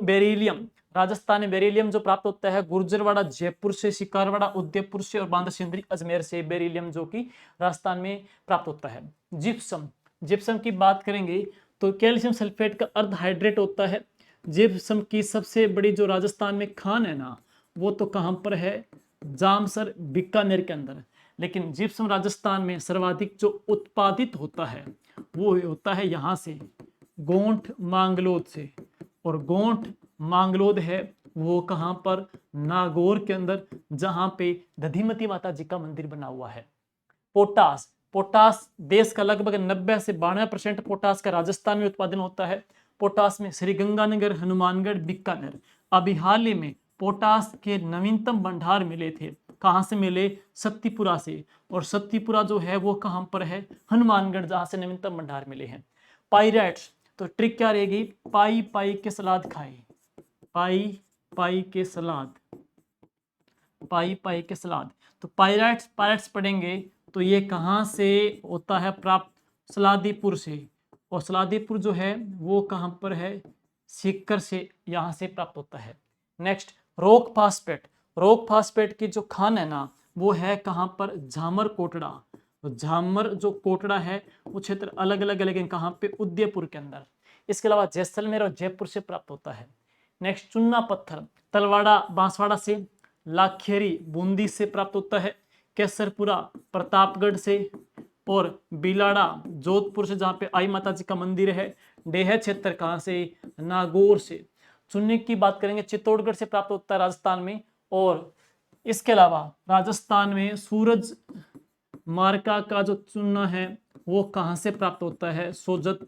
बेरिलियम, राजस्थान में बेरिलियम जो प्राप्त होता है गुर्जरवाड़ा जयपुर से, शिकारवाड़ा उदयपुर से और बांदा-सिंदरी अजमेर से बेरिलियम जो कि राजस्थान में प्राप्त होता है। जिप्सम, जिप्सम की बात करेंगे तो कैल्शियम सल्फेट का अर्धहाइड्रेट होता है। जिप्सम की सबसे बड़ी जो राजस्थान में खान है ना, वो तो कहाँ पर है, जामसर बीकानेर के अंदर। लेकिन जिप्सम राजस्थान में सर्वाधिक जो उत्पादित होता है वो होता है यहाँ से, गोंठ मांगलोद से। और गोंठ मांगलोद है वो कहाँ पर, नागौर के अंदर, जहाँ पे दधिमती माता जी का मंदिर बना हुआ है। पोटास, पोटास देश का लगभग 90 से 92% पोटास का राजस्थान में उत्पादन होता है। पोटास में श्रीगंगानगर, हनुमानगढ़, बीकानेर। अभी हाल ही में पोटास के नवीनतम भंडार मिले थे। कहाँ से मिले, सत्तीपुरा से। और सत्तीपुरा जो है वो कहाँ पर है, हनुमानगढ़, जहाँ से नवीनतम भंडार मिले हैं। पाइरेट्स, तो ट्रिक क्या रहेगी, पाई पाई के सलाद खाए, पाई पाई के सलाद, पाई पाई के सलाद। तो पाइरेट्स, पाइरेट्स पढ़ेंगे तो ये कहाँ से होता है प्राप्त, सलादीपुर से। और सलादीपुर जो है वो कहाँ पर है, सीकर से, यहाँ से प्राप्त होता है। Next rock phosphate, rock phosphate की जो खान है ना वो है कहाँ पर, झामर कोटड़ा। तो झामर जो कोटड़ा है वो क्षेत्र अलग अलग है, लेकिन कहाँ पे, उदयपुर के अंदर। इसके अलावा जैसलमेर और जयपुर से प्राप्त होता है। नेक्स्ट चुन्ना पत्थर, तलवाड़ा बांसवाड़ा से, लाखेरी बूंदी से प्राप्त होता है, केसरपुरा प्रतापगढ़ से, और बिलाड़ा जोधपुर से, जहाँ पे आई माता जी का मंदिर है। डेह क्षेत्र कहाँ से, नागौर से। चुन्नी की बात करेंगे चित्तौड़गढ़ से प्राप्त होता है राजस्थान में। और इसके अलावा राजस्थान में सूरज मार्का का जो चूना है वो कहाँ से प्राप्त होता है, सोजत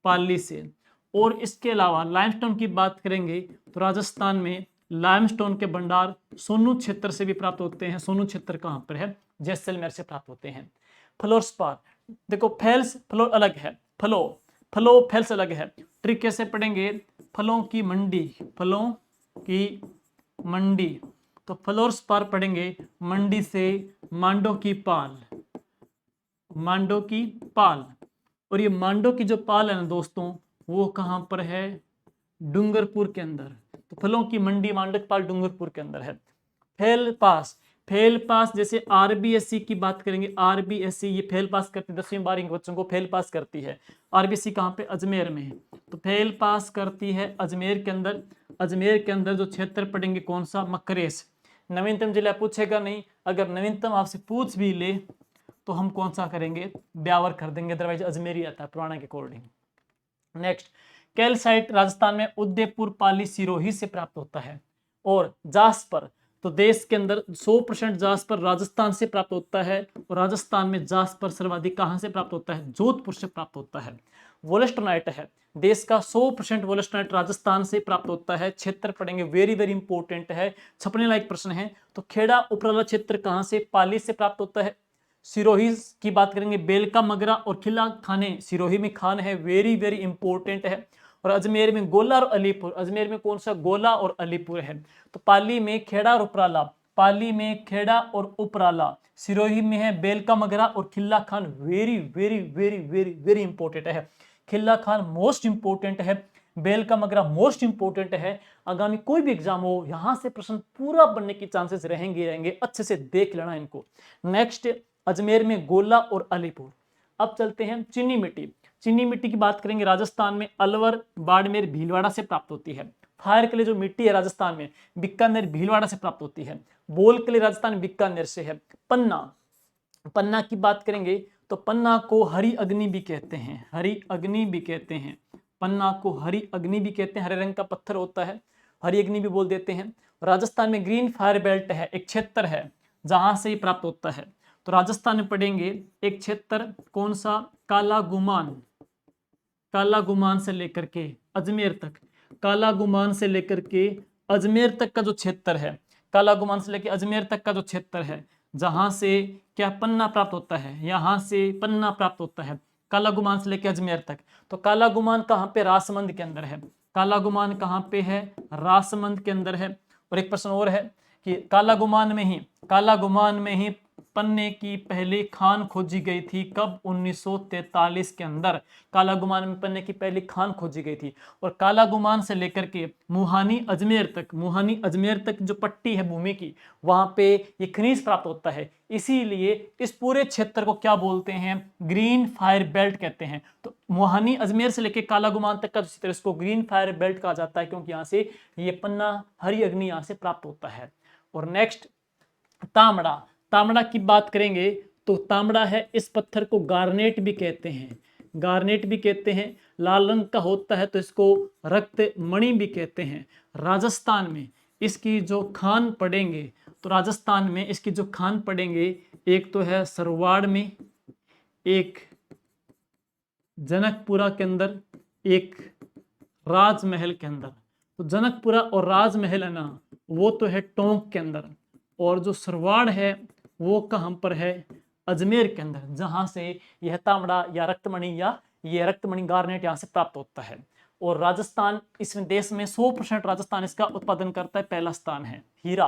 पाली से। और इसके अलावा लाइमस्टोन की बात करेंगे तो राजस्थान में लाइमस्टोन के भंडार सोनू क्षेत्र से भी प्राप्त होते हैं। सोनू क्षेत्र कहाँ पर है, जैसलमेर से प्राप्त होते हैं। फ्लोरस्पार, देखो फेल्स फ्लोर अलग है, फलो फेल्स अलग है। ट्रिक कैसे पढ़ेंगे, फलों की मंडी, फलों की मंडी। तो फ्लोरस्पार पढ़ेंगे मंडी से, मांडो की पाल, मांडो की पाल। और ये मांडो की जो पाल है ना दोस्तों वो कहाँ पर है, डूंगरपुर के अंदर। तो फलों की मंडी मांडो की पाल डूंगरपुर के अंदर है। फेल पास, फेल पास जैसे आरबीएससी की बात करेंगे, आरबीएससी ये फेल पास करती है, 10वीं 12वीं के बच्चों को फेल पास करती है। आरबीएससी कहाँ पे, अजमेर में है। तो फेल पास करती है अजमेर के अंदर। अजमेर के अंदर जो क्षेत्र पढ़ेंगे कौन सा, मकरेश। नवीनतम जिला पूछेगा नहीं, अगर नवीनतम आपसे पूछ भी ले तो हम कौन सा करेंगे, ब्यावर कर देंगे, अदरवाइज अजमेर ही आता है पुराना के अकॉर्डिंग। नेक्स्ट कैल्साइट राजस्थान में उदयपुर, पाली, सिरोही से प्राप्त होता है। और जास्पर, तो देश के अंदर 100% जास्पर राजस्थान से प्राप्त होता है। और राजस्थान में जास्पर सर्वाधिक कहाँ से प्राप्त होता है, जोधपुर से प्राप्त होता है। वोलेस्टोनाइट है, देश का 100% वोलेस्टोनाइट राजस्थान से प्राप्त होता है। क्षेत्र पढ़ेंगे, वेरी वेरी इंपॉर्टेंट है, छपने लायक प्रश्न है। तो खेड़ा उपराला क्षेत्र कहां से? पाली से प्राप्त होता है। सिरोही की बात करेंगे, बेलका मगरा और खिला खाने, सिरोही में खान है, वेरी वेरी इंपॉर्टेंट है। और अजमेर में गोला और अलीपुर, अजमेर में कौन सा? गोला और अलीपुर है। तो पाली में खेड़ा और उपराला, पाली में खेड़ा और उपराला, सिरोही में है बेलका मगरा और Khilla Khan, very very very very very important है। खिल्ला खान मोस्ट इंपॉर्टेंट है, बेलका मगरा मोस्ट इंपॉर्टेंट है। आगामी कोई भी एग्जाम हो, यहां से प्रश्न पूरा बनने की चांसेस रहेंगे, अच्छे से देख लेना इनको। नेक्स्ट, अजमेर में गोला और अलीपुर। अब चलते हैं चीनी मिट्टी। चीनी मिट्टी की बात करेंगे, राजस्थान में अलवर, बाड़मेर, भीलवाड़ा से प्राप्त होती है। फायर के लिए जो मिट्टी है राजस्थान में बीकानेर, भीलवाड़ा से प्राप्त होती है। बोल के लिए राजस्थान बीकानेर से है। पन्ना, पन्ना की बात करेंगे तो पन्ना को हरी अग्नि भी कहते हैं, हरी अग्नि भी कहते हैं। पन्ना को हरी अग्नि भी कहते हैं, हरे रंग का पत्थर होता है, हरी अग्नि भी बोल देते हैं। राजस्थान में ग्रीन फायर बेल्ट है, एक क्षेत्र है जहां से ये प्राप्त होता है। तो राजस्थान में पढ़ेंगे एक क्षेत्र कौन सा? काला गुमान, काला गुमान से लेकर के अजमेर तक, काला गुमान से लेकर के अजमेर तक का जो क्षेत्र है, काला गुमान से लेकर अजमेर तक का जो क्षेत्र है, जहां से क्या पन्ना प्राप्त होता है, यहां से पन्ना प्राप्त होता है, काला गुमान से लेकर अजमेर तक। तो काला गुमान कहां पे? रासमंद के अंदर है। काला गुमान कहां पे है? रासमंद के अंदर है। और एक प्रश्न और है कि काला गुमान में ही, काला गुमान में ही पन्ने की पहली खान खोजी गई थी। कब? 1943 के अंदर काला गुमान में पन्ने की पहली खान खोजी गई थी। और काला गुमान से लेकर के मुहानी अजमेर तक, मुहानी अजमेर तक जो पट्टी है भूमि की, वहां पे ये खनिज प्राप्त होता है। इसीलिए इस पूरे क्षेत्र को क्या बोलते हैं? ग्रीन फायर बेल्ट कहते हैं। तो मुहानी अजमेर से लेकर काला गुमान तक का जो क्षेत्र, इसको ग्रीन फायर बेल्ट कहा जाता है, क्योंकि यहाँ से ये पन्ना, हरी अग्नि यहाँ से प्राप्त होता है। और नेक्स्ट, तांबड़ा। तांबड़ा की बात करेंगे तो तांबड़ा है, इस पत्थर को गार्नेट भी कहते हैं, गार्नेट भी कहते हैं। लाल रंग का होता है तो इसको रक्त मणि भी कहते हैं। राजस्थान में इसकी जो खान पड़ेंगे, तो राजस्थान में इसकी जो खान पड़ेंगे, एक तो है सरवाड़ में, एक जनकपुरा के अंदर, एक राजमहल के अंदर। तो जनकपुरा और राजमहल है ना, वो तो है टोंक के अंदर, और जो सरवाड़ है वो कहां पर है? अजमेर के अंदर, जहां से यह तांबड़ा या रक्तमणि या ये रक्तमणि गार्नेट यहां से प्राप्त होता है। और राजस्थान इसमें देश में 100% राजस्थान इसका उत्पादन करता है, पहला स्थान है। हीरा,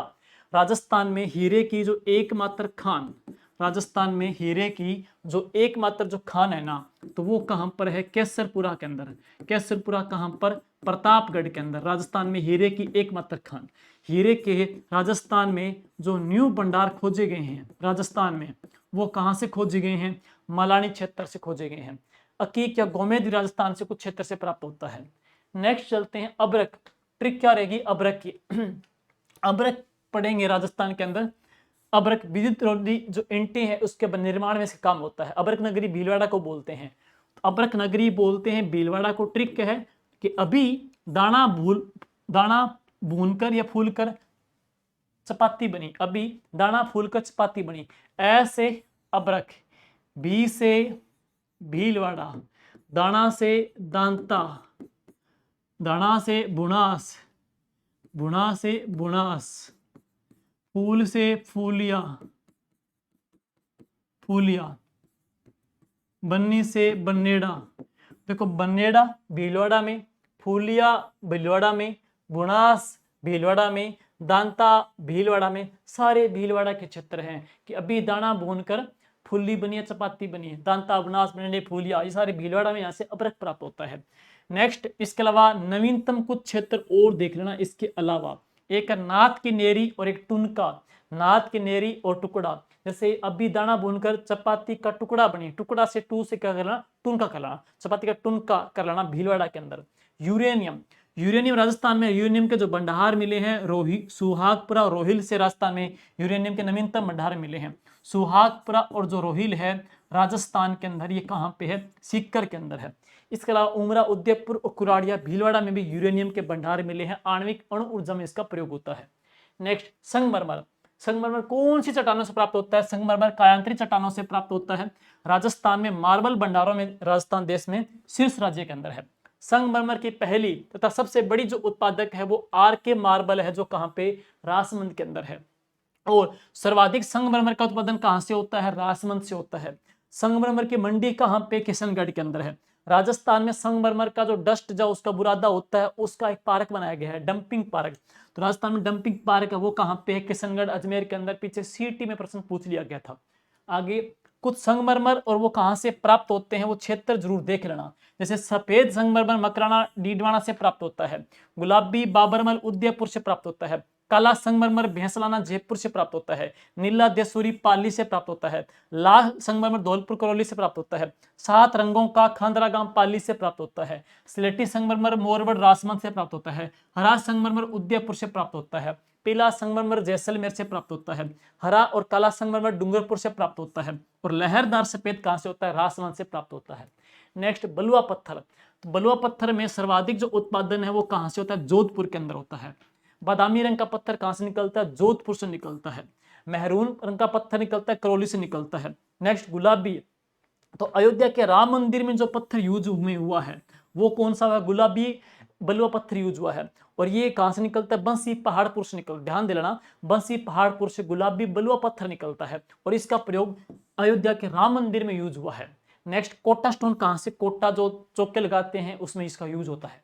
राजस्थान में हीरे की जो एकमात्र खान, राजस्थान में हीरे की जो एकमात्र जो खान है ना, तो वो कहां पर है? केसरपुरा के अंदर। केसरपुरा कहां पर? प्रतापगढ़ के अंदर। राजस्थान में हीरे की एकमात्र खान। हीरे के राजस्थान में जो न्यू भंडार खोजे गए हैं राजस्थान में, वो कहां से खोजे गए हैं? मलानी क्षेत्र से खोजे गए हैं। अकीक या गोमेद राजस्थान से कुछ क्षेत्र से प्राप्त होता है। नेक्स्ट चलते हैं अबरक। ट्रिक क्या रहेगी अबरक की? अबरक पढ़ेंगे राजस्थान के अंदर। अबरक विद्युत रोधी जो ईंटें हैं उसके निर्माण में से काम होता है। अबरक नगरी भीलवाड़ा को बोलते हैं, तो अबरक नगरी बोलते हैं भीलवाड़ा को। ट्रिक क्या है कि अभी दाना भूनकर या फूलकर चपाती बनी, अभी दाना फूलकर चपाती बनी, ऐसे अबरक। बी से भीलवाड़ा, दाना से दांता, दाना से बुनास, बुना से बुनास, फूल से फूलिया, फूलिया, बन्नी से बन्नेड़ा। देखो बन्नेड़ा भीलवाड़ा में, फूलिया भीलवाड़ा में, बुनास भीलवाड़ा में, दांता भीलवाड़ा में, सारे भीलवाड़ा के क्षेत्र हैं कि अभी दाना भूनकर फुल्ली बनी है, चपाती बनी है, दांता बुनास बन्ने फूलिया, ये सारे भीलवाड़ा में यहाँ से अबरक प्राप्त होता है। नेक्स्ट, इसके अलावा नवीनतम कुछ क्षेत्र और देख लेना। इसके अलावा एक नाथ की नेरी और एक टुनका, नाथ की नेरी और टुकड़ा। जैसे अभी दाना भूनकर चपाती का टुकड़ा बनी, टुकड़ा से टू से क्या कर लेना? टुनका कर लेना, चपाती का टुनका कर लेना भीलवाड़ा के अंदर। यूरेनियम, यूरेनियम राजस्थान में यूरेनियम के जो भंडार मिले हैं सुहागपुरा और रोहिल से राजस्थान में यूरेनियम के नवीनतम भंडार मिले हैं। सुहागपुरा और जो रोहिल है राजस्थान के अंदर, ये कहाँ पे है? सीकर के अंदर है। इसके अलावा उमरा, उदयपुर और कुराड़िया भीलवाड़ा में भी यूरेनियम के भंडार मिले हैं। आणविक अणु ऊर्जा में इसका प्रयोग होता है। नेक्स्ट, संगमरमर। संगमरमर कौन सी चट्टानों से प्राप्त होता है? संगमरमर कायांतरी चट्टानों से प्राप्त होता है। राजस्थान में मार्बल भंडारों में राजस्थान देश में शीर्ष राज्य के अंदर है। संगमरमर की पहली तथा सबसे बड़ी जो उत्पादक है वो आर.के. मार्बल है, जो कहां पे? राजसमंद के अंदर है। और सर्वाधिक संगमरमर का उत्पादन कहां से होता है? राजसमंद से होता है। संगमरमर की मंडी कहां पे? किशनगढ़ के अंदर है। राजस्थान में संगमरमर का जो डस्ट जो उसका बुरादा होता है उसका एक पार्क बनाया गया है, डंपिंग पार्क। तो राजस्थान में डंपिंग पार्क है वो कहां पे है? किशनगढ़ अजमेर के अंदर। पीछे सीटी में प्रश्न पूछ लिया गया था। आगे कुछ संगमरमर और वो कहां से प्राप्त होते हैं वो क्षेत्र जरूर देख लेना। जैसे सफेद संगमरमर मकराना डीडवाना से प्राप्त होता है, गुलाबी बाबरमल उदयपुर से प्राप्त होता है, काला संगमरमर भैंसलाना जयपुर से प्राप्त होता है, नीला देसूरी पाली से प्राप्त होता है, लाल संगमरमर धौलपुर करौली से प्राप्त होता है, 7 रंगों का खांदरा गांव पाली से प्राप्त होता है, स्लेटी संगमरमर मोरबड़ राजसमंद से प्राप्त होता है, हरा संगमरमर उदयपुर से प्राप्त होता है, पीला संगमरमर जैसलमेर से प्राप्त होता है, हरा और काला संगमरमर डूंगरपुर से प्राप्त होता है, और लहरदार सफेद कहां से होता है? राजसमंद से प्राप्त होता है। नेक्स्ट बलुआ पत्थर। तो बलुआ पत्थर में सर्वाधिक जो उत्पादन है वो कहां से होता है? जोधपुर के अंदर होता है। बादामी रंग का पत्थर कहां से निकलता है? जोधपुर से निकलता है। मेहरून रंग का पत्थर निकलता है करौली से निकलता है। नेक्स्ट गुलाबी। तो अयोध्या के राम मंदिर में जो पत्थर यूज में हुआ है वो कौन सा है? गुलाबी बलुआ पत्थर यूज हुआ है। और ये कहां से निकलता है? बंसी पहाड़पुर से निकल, ध्यान दे लेना, बंसी पहाड़पुर से गुलाबी बलुआ पत्थर निकलता है और इसका प्रयोग अयोध्या के राम मंदिर में यूज हुआ है। नेक्स्ट कोटा स्टोन कहां से? कोटा जो चौके लगाते हैं उसमें इसका यूज होता है।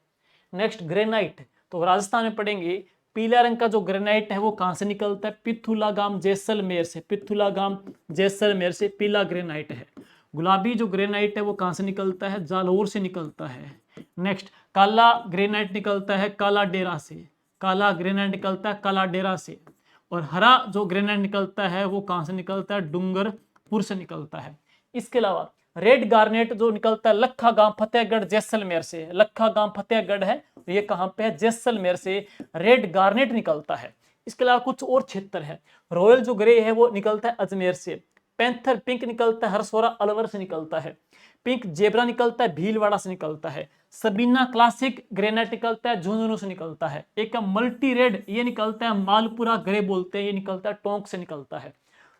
Next granite. तो राजस्थान में पढ़ेंगे पीला रंग का जो ग्रेनाइट है वो कहां से निकलता है? पिथुलागाम जैसलमेर से। पिथुलागाम जैसलमेर से पीला ग्रेनाइट है। गुलाबी जो ग्रेनाइट है वो कहां से निकलता है? जालौर से निकलता है। नेक्स्ट काला ग्रेनाइट निकलता है काला डेरा से। काला ग्रेनाइट निकलता है काला डेरा से। और हरा जो ग्रेनाइट निकलता है वो कहां से निकलता है? डूंगरपुर से निकलता है। इसके अलावा रेड गार्नेट जो निकलता है लखा गांव फतेहगढ़ जैसलमेर से। लखा गांव फतेहगढ़ है, ये कहां पे है? जैसलमेर से रेड गार्नेट निकलता है। इसके अलावा कुछ और क्षेत्र है। रॉयल जो ग्रे है वो निकलता है अजमेर से। पैंथर पिंक निकलता है हरसोरा अलवर से निकलता है। पिंक जेब्रा निकलता है भीलवाड़ा से निकलता है। सबीना क्लासिक ग्रेनाइट निकलता है झुंझुनू से निकलता है। एक मल्टी रेड ये निकलता है मालपुरा ग्रे बोलते हैं, ये निकलता है टोंक से निकलता है।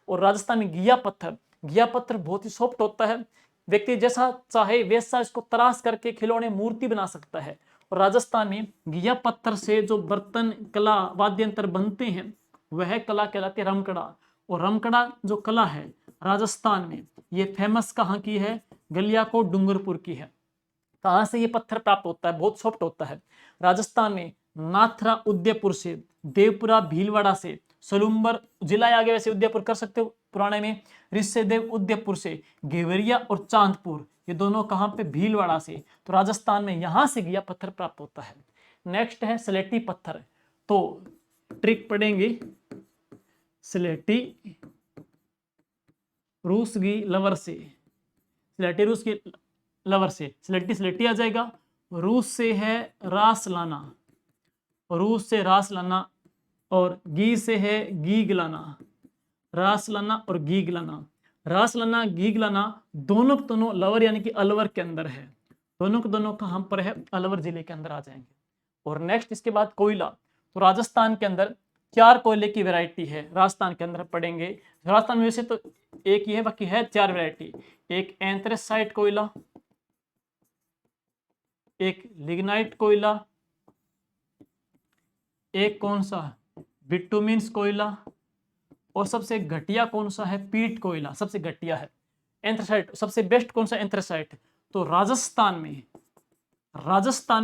और राजस्थान में घिया पत्थर। घिया पत्थर बहुत ही सॉफ्ट होता है, व्यक्ति जैसा चाहे वैसा इसको तराश करके खिलौने मूर्ति बना सकता है। और राजस्थान में घिया पत्थर से जो बर्तन कला वाद्य यंत्र बनते हैं वह कला कहलाती है रमकड़ा। और रमकड़ा जो कला है राजस्थान में ये फेमस कहाँ की है? गलियाकोट डूंगरपुर की है। कहां से ये पत्थर प्राप्त होता है? बहुत सॉफ्ट होता है। राजस्थान में नाथरा उदयपुर से, देवपुरा भीलवाड़ा से, सलूम्बर जिला आगे वैसे उदयपुर कर सकते हो पुराने में, ऋषिदेव उदयपुर से, घेवरिया और चांदपुर ये दोनों कहां पे? भीलवाड़ा से। तो राजस्थान में यहां से घिया पत्थर प्राप्त होता है। नेक्स्ट है स्लेटी पत्थर। तो ट्रिक पढ़ेंगे स्लेटी रूस की लवर से। स्लेटी रूस की लवर से स्लेटी स्लेटी आ जाएगा। रूस से है रास लाना, रूस से रास लाना, और गी से है गीग लाना। रास लाना और गीग लाना। रास लाना गीग लाना दोनों के दोनों लवर यानी कि अलवर के अंदर है। दोनों के दोनों कहां पर है? अलवर जिले के अंदर आ जाएंगे। और नेक्स्ट इसके बाद कोयला। तो राजस्थान के अंदर 4 कोयले की वैरायटी है। राजस्थान के अंदर पढ़ेंगे, राजस्थान में वैसे तो एक ही है, बाकी है 4 वैरायटी। एक एंथ्रेसाइट कोयला, एक लिग्नाइट कोयला, एक कौन सा? बिटुमिन्स कोयला, और सबसे घटिया कौन सा है? पीट कोयला सबसे घटिया है। एंथ्रेसाइट सबसे बेस्ट कौन सा? एंथ्रेसाइट। तो राजस्थान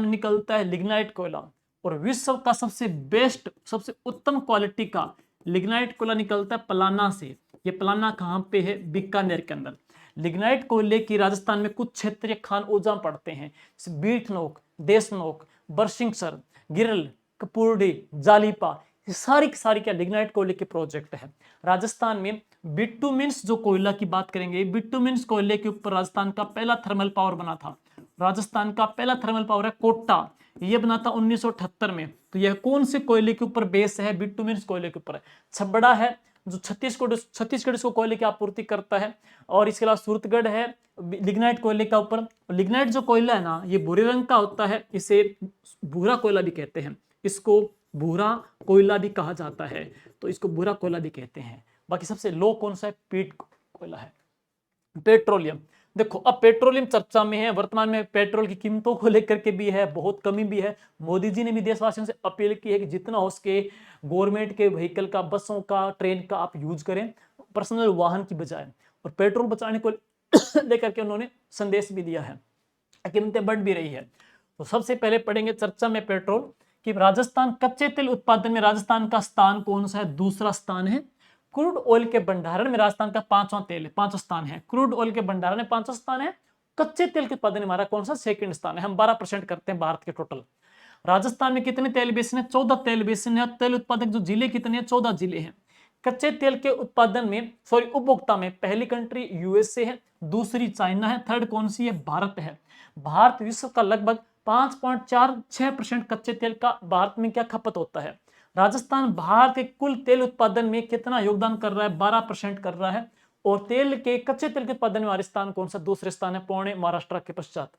में निकलता है लिग्नाइट कोयला। और विश्व का सबसे बेस्ट सबसे उत्तम क्वालिटी का लिग्नाइट कोयला निकलता है पलाना से। ये पलाना कहाँ पे है? बीकानेर के अंदर। लिग्नाइट कोयले की राजस्थान में कुछ क्षेत्रीय खान ओजा पड़ते हैं, जैसे बीठनोक, देशनोक, बरसिंगसर, गिरल, कपूरडी, जालीपा, ये सारी क्या लिग्नाइट कोयले के प्रोजेक्ट है। राजस्थान में बिटुमिन्स जो कोयला की बात करेंगे, बिटुमिन्स कोयले के ऊपर राजस्थान का पहला थर्मल पावर बना था। राजस्थान का पहला थर्मल पावर है कोटा, ये बना था 1978 में। तो यह कौन से कोयले के ऊपर बेस है? बिटुमिन्स कोयले के ऊपर है। छबड़ा है जो छत्तीसगढ़ इसको कोयले की आपूर्ति करता है। और इसके अलावा सूरतगढ़ है लिग्नाइट कोयले का ऊपर। लिग्नाइट जो कोयला है ना ये भूरे रंग का होता है, इसे भूरा कोयला भी कहते हैं। इसको भूरा कोयला भी कहा जाता है, तो इसको भूरा कोयला भी कहते हैं। बाकी सबसे लो कौन सा है, पीट कोयला है। पेट्रोलियम, देखो अब पेट्रोलियम चर्चा में है, वर्तमान में पेट्रोल की कीमतों को लेकर के भी है, बहुत कमी भी है। मोदी जी ने भी देशवासियों से अपील की है कि जितना हो सके गवर्नमेंट के व्हीकल का, बसों का, ट्रेन का आप यूज करें पर्सनल वाहन की बजाय, और पेट्रोल बचाने को लेकर के उन्होंने संदेश भी दिया है। कीमतें बढ़ भी रही है, तो सबसे पहले पढ़ेंगे चर्चा में पेट्रोल कि राजस्थान कच्चे तेल उत्पादन में राजस्थान का स्थान कौन सा है, दूसरा स्थान है। क्रूड ऑयल के भंडारण में राजस्थान का पांचवा स्थान है। क्रूड ऑयल के भंडारण में पांचवा स्थान है। कच्चे तेल के उत्पादन में हमारा कौन सा, सेकंड स्थान है। हम 12% करते हैं भारत के टोटल। राजस्थान में कितने तेल बेसिन है, 14 तेल बेसिन है। तेल उत्पादक जो जिले कितने हैं, 14 जिले हैं। कच्चे तेल के उत्पादन में उपभोक्ता में पहली कंट्री यूएसए है, दूसरी चाइना है, थर्ड कौन सी है, भारत है। भारत विश्व का लगभग 5.46% कच्चे तेल का भारत में क्या खपत होता है। राजस्थान भारत के कुल तेल उत्पादन में कितना योगदान कर रहा है, 12% कर रहा है। और तेल के कच्चे तेल के उत्पादन में राजस्थान कौन सा, दूसरे स्थान है, पौने महाराष्ट्र के पश्चात।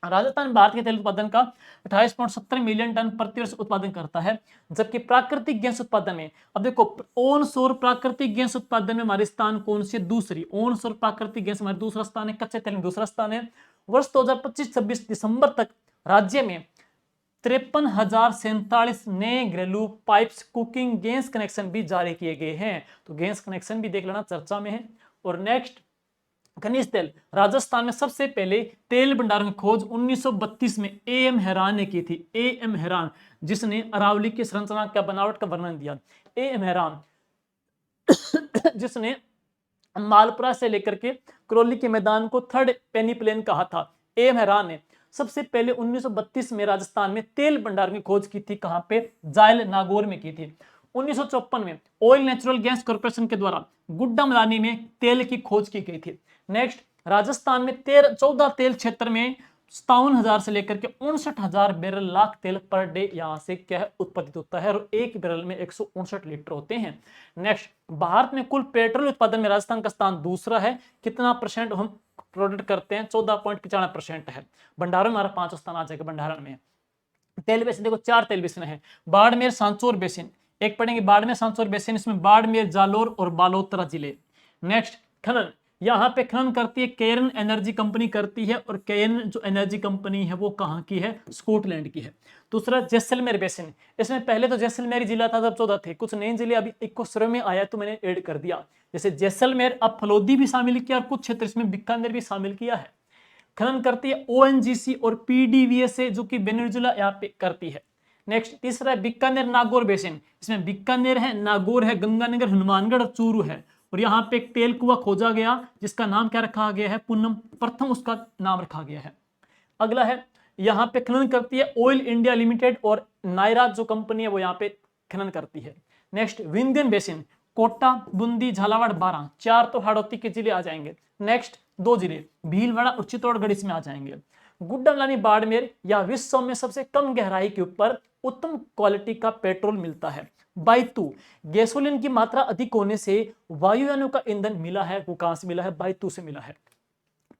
राजस्थान भारत के तेल उत्पादन का 28.70 मिलियन टन प्रति वर्ष उत्पादन करता है। जबकि प्राकृतिक गैस उत्पादन में, अब देखो ओन सोर प्राकृतिक गैस उत्पादन में हमारे स्थान कौन सी, दूसरी। ओन सोर प्राकृतिक गैस हमारे दूसरा स्थान है, कच्चे तेल में दूसरा स्थान है। वर्ष 2025-26 दिसंबर तक राज्य में 53,047 नए घरेलू पाइप्स कुकिंग गैस कनेक्शन भी जारी किए गए हैं। तो गैस कनेक्शन भी देख लेना, चर्चा में है। और नेक्स्ट खनिज तेल, राजस्थान में सबसे पहले तेल भंडारण की खोज 1932 में एएम हेरान ने की थी। एएम हेरान, जिसने अरावली की संरचना का बनावट का वर्णन दिया। एएम हेरान जिसने मालपुरा से लेकर के करौली के मैदान को थर्ड पेनीप्लेन कहा था। एएम हेरान ने सबसे पहले 1932 में राजस्थान में तेल भंडारण की खोज की थी। कहां पे, जायल नागौर में की थी। 1954 में ऑयल नेचुरल गैस कॉर्पोरेशन के द्वारा गुड्डा मलानी में तेल की खोज की गई थी। नेक्स्ट, राजस्थान में 14 तेल क्षेत्र में 57,000 से लेकर के 59,000 बैरल लाख तेल पर डे यहां से क्या है, उत्पादित होता है। और एक बैरल में 159 लीटर होते हैं। नेक्स्ट, भारत में कुल पेट्रोल उत्पादन में राजस्थान का स्थान दूसरा है। कितना परसेंट हम प्रोडक्ट करते हैं, 14.95% है। भंडारण हमारा 5 स्थान आ जाएगा। भंडारण में तेल बेसिन, देखो 4 तेल बेसिन है। बाड़मेर सांचौर बेसिन, एक पढ़ेंगे बाड़मेर सांचौर बेसिन, इसमें बाड़मेर, जालोर और बालोतरा जिले। नेक्स्ट, खनन, यहाँ पे खनन करती है केयरन एनर्जी कंपनी करती है। और केयरन जो एनर्जी कंपनी है वो कहाँ की है, स्कॉटलैंड की है। दूसरा जैसलमेर बेसिन, इसमें पहले तो जैसलमेर जिला था, जब 14 थे, कुछ नए जिले अभी एक को सर्वे में आया तो मैंने ऐड कर दिया। जैसे जैसलमेर, अब फलोदी भी शामिल किया और कुछ क्षेत्र इसमें बीकानेर भी शामिल किया है। खनन करती है ओएनजीसी और पीडीवीएसए जो कि वेनेजुएला यहाँ पे करती है। नेक्स्ट, तीसरा है बीकानेर नागौर बेसिन, इसमें बीकानेर है, नागौर है, गंगानगर, हनुमानगढ़ और चूरू है। और यहाँ पे एक तेल कुआं खोजा गया जिसका नाम क्या रखा गया है, पूनम प्रथम उसका नाम रखा गया है। अगला है, यहाँ पे खनन करती है ऑयल इंडिया लिमिटेड और नायरा जो कंपनी है वो यहाँ पे खनन करती है। नेक्स्ट, विंध्यन बेसिन, कोटा, बूंदी, झालावाड़, बारां, 4 तो हाड़ौती के जिले आ जाएंगे। नेक्स्ट, 2 जिले भीलवाड़ा और चित्तौड़गढ़ इसमें आ जाएंगे। गुड्डा मलानी बाड़मेर या विश्व में सबसे कम गहराई के ऊपर उत्तम क्वालिटी का पेट्रोल मिलता है। बायतू, गैसोलीन की मात्रा अधिक होने से वायुयानों का ईंधन मिला है, वो कहां से मिला है, बायतू से मिला है।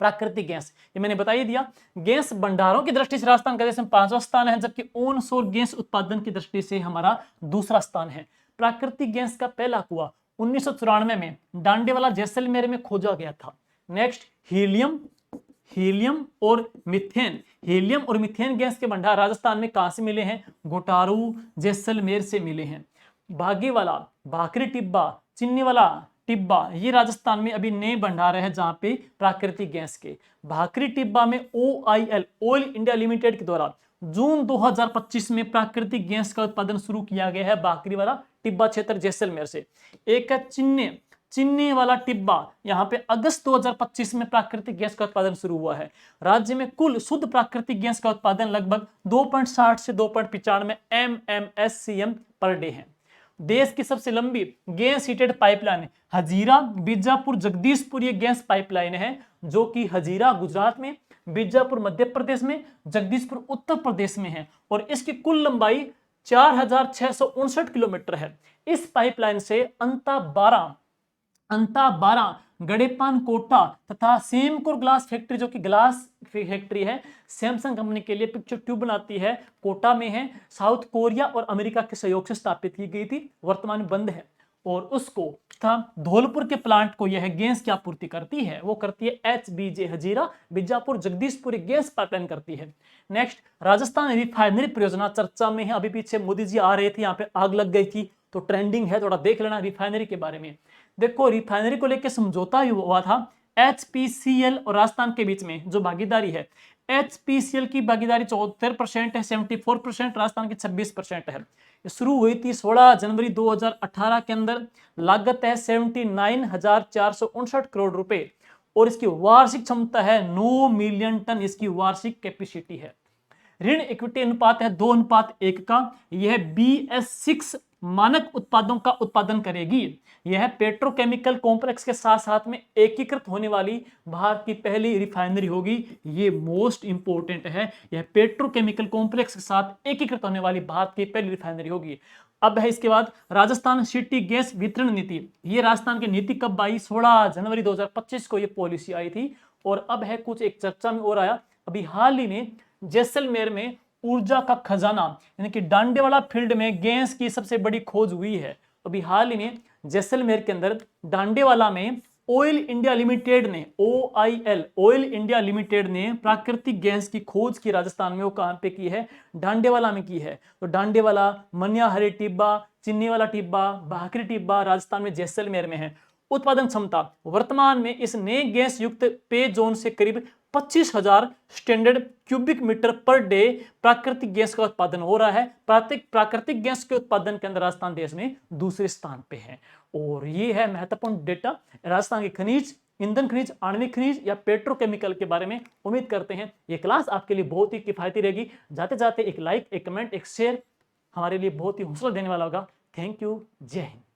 प्राकृतिक गैस, ये मैंने बता ही दिया। गैस भंडारों की दृष्टि से राजस्थान का देश में 5वां स्थान है, जबकि ऑन सोर गैस उत्पादन की दृष्टि से हमारा दूसरा स्थान है। प्राकृतिक गैस का पहला कुआं 1994 में डांडेवाला जैसलमेर में खोजा गया था। नेक्स्ट, हीलियम और मीथेन, हीलियम और मीथेन गैस के भंडार राजस्थान में कहां से मिले हैं, गोटारू, जैसलमेर से मिले हैं। भागीवाला, भाखरी टिब्बा, चीनी वाला टिब्बा, ये राजस्थान में अभी नए भंडार है जहां पे प्राकृतिक गैस के। भाखरी टिब्बा में OIL, ऑयल इंडिया लिमिटेड के द्वारा जून 2025 में प्राकृतिक गैस का उत्पादन शुरू किया गया है, भाखरी वाला टिब्बा क्षेत्र जैसलमेर से। एक है चिन्ने वाला टिब्बा, यहाँ पे अगस्त 2025 में प्राकृतिक गैस का उत्पादन शुरू हुआ है। राज्य में कुल शुद्ध प्राकृतिक गैस का उत्पादन लगभग 2.60 से 2.95 MMSCM पर डे है। देश की सबसे लंबी gas heated pipeline Hazira Bijapur Jagdishpur, ये गैस पाइपलाइन है जो कि हजीरा गुजरात में, बीजापुर मध्य प्रदेश में, जगदीशपुर उत्तर प्रदेश में है। और इसकी कुल लंबाई 4,659 किलोमीटर है। इस पाइपलाइन से अंता 12 अंता 12 गड़ेपान कोटा तथा सेमकोर ग्लास फैक्ट्री, जो कि ग्लास फैक्ट्री है सैमसंग कंपनी के लिए पिक्चर ट्यूब बनाती है, कोटा में है, साउथ कोरिया और अमेरिका के सहयोग से स्थापित की गई थी, वर्तमान में बंद है। और उसको तथा धौलपुर के प्लांट को यह गैस की आपूर्ति करती है, वो करती है HBJ Hazira Bijapur Jagdishpur gas pipeline करती है। नेक्स्ट, राजस्थान रिफाइनरी परियोजना चर्चा में है, अभी पीछे मोदी जी आ रहे थे, यहाँ पे आग लग गई थी, तो ट्रेंडिंग है, थोड़ा देख लेना रिफाइनरी के बारे में। देखो रिफाइनरी को लेकर समझौता हुआ था HPCL और राजस्थान के बीच में, जो भागीदारी है HPCL की भागीदारी 74% है, 74% राजस्थान की 26% है। शुरू हुई थी 16 जनवरी 2018 के अंदर, लागत है 79,459 करोड़ रुपए और इसकी वार्षिक क्षमता है 9 मिलियन टन, इसकी वार्षिक कैपेसिटी है। ऋण इक्विटी अनुपात है 2:1 का। यह BS6 मानक उत्पादों का उत्पादन करेगी। यह पेट्रोकेमिकल कॉम्प्लेक्स के साथ साथ में एकीकृत होने वाली भारत की पहली रिफाइनरी होगी। ये मोस्ट इंपोर्टेंट है, यह पेट्रोकेमिकल कॉम्प्लेक्स के साथ एकीकृत होने वाली भारत की पहली रिफाइनरी होगी। अब है इसके बाद राजस्थान सिटी गैस वितरण नीति। ये राजस्थान की नीति कब आई? 16 जनवरी 2025 को ये पॉलिसी आई थी। और अब है कुछ एक चर्चा में और आया, अभी हाल ही में जैसलमेर में ऊर्जा का खजाना यानी कि डांडेवाला फील्ड में गैस की सबसे बड़ी खोज हुई है। अभी हाल ही में जैसलमेर के अंदर डांडेवाला में ऑयल इंडिया लिमिटेड ने, OIL ऑयल इंडिया लिमिटेड ने प्राकृतिक गैस की खोज की राजस्थान में। वो कहां पे की है? डांडेवाला में की है। तो डांडेवाला, मनियाहरी टिब्बा, चिन्नीवाला टिब्बा, भाखरी टिब्बा राजस्थान में जैसलमेर में है। उत्पादन क्षमता वर्तमान में इस नए गैस युक्त पेय जोन से करीब 25,000 standard cubic metre per day प्राकृतिक गैस का उत्पादन हो रहा है। प्राकृतिक गैस के उत्पादन के अंदर राजस्थान देश में दूसरे स्थान पे है। और ये है महत्वपूर्ण डेटा राजस्थान के खनिज, ईंधन खनिज, आणविक खनिज या पेट्रोकेमिकल के बारे में। उम्मीद करते हैं ये क्लास आपके लिए बहुत ही किफायती रहेगी। जाते जाते एक लाइक, एक कमेंट, एक शेयर हमारे लिए बहुत ही हौसला देने वाला होगा। Thank you. जय हिंद।